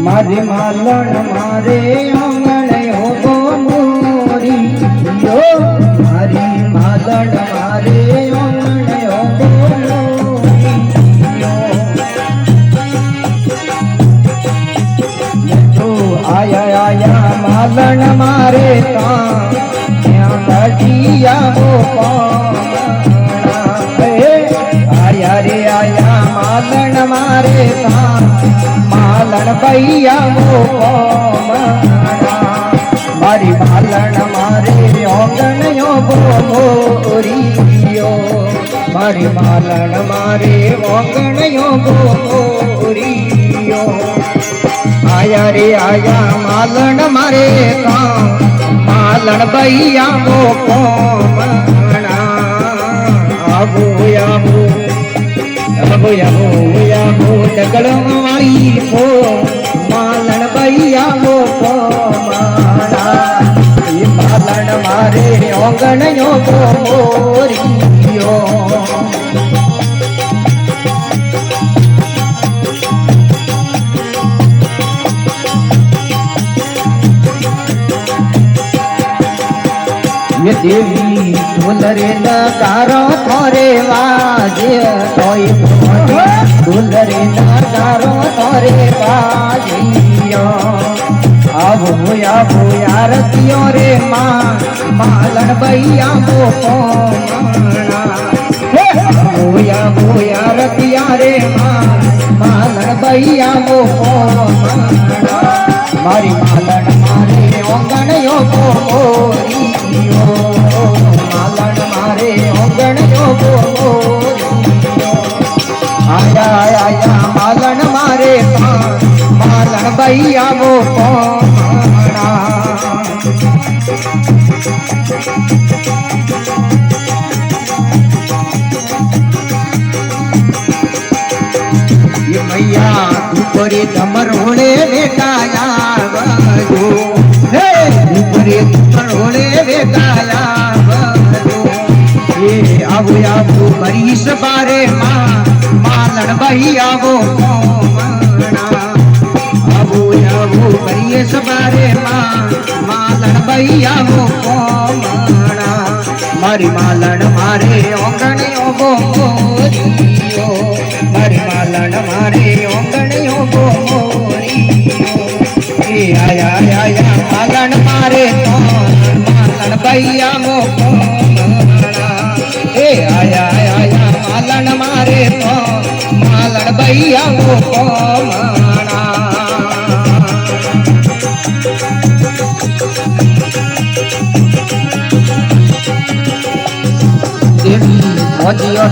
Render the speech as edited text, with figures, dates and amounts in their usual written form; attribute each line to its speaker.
Speaker 1: મારી માલણ મારે આંગણે હોબો મોરી યો મારી માલણ મારે આંગણે હોબો મોરી યો આયા આયા માલણ મારે ત્યાં બઢિયાવો આયા રે આયા માલણ મારે માલણ ભૈયા મારી માલણ મારે ઓગણયો ગોરીયો મારી માલણ મારે ઓગણયો ગોરીયો આયા રે આયા માલણ મારે માલણ ભૈયા આવો આવો આવો ડગલવાળી પો માલણ ભૈયા માલણ મારે ઓગણયો ગોરીયો દેવી ઢોલરે નગારો થોરે વાજે તોય ઢોલરે નગારો થોરે વાજિયો આવો આવો આરતીઓ રે માલણ ભૈયા આવો આવો આરતિયા રે માલણ ભૈયા મારી માલણ મારે ઓગણયો માલણ મારે ઓગણયો આયા આયા માલણ મારે માલણ ભૈયા મૈયા દુપરે તમરોળે બેટાયા વજો હે દુપરે તમરોળે બેટાયા વજો એ આવો આવો કરીશ બારે માલણ ભૈયા આવો આવો કરીશ બારે માલણ ભૈયા મારી માલણ મારે ઓગણયો ગોરીયો મારી માલણ મારે ઓગણયો ગોરીયો એ આયા આયા માલણ મારે માલણ ભૈયા એ આયા આયા માલણ મારે માલણ ભૈયા દેવી મોજીઓ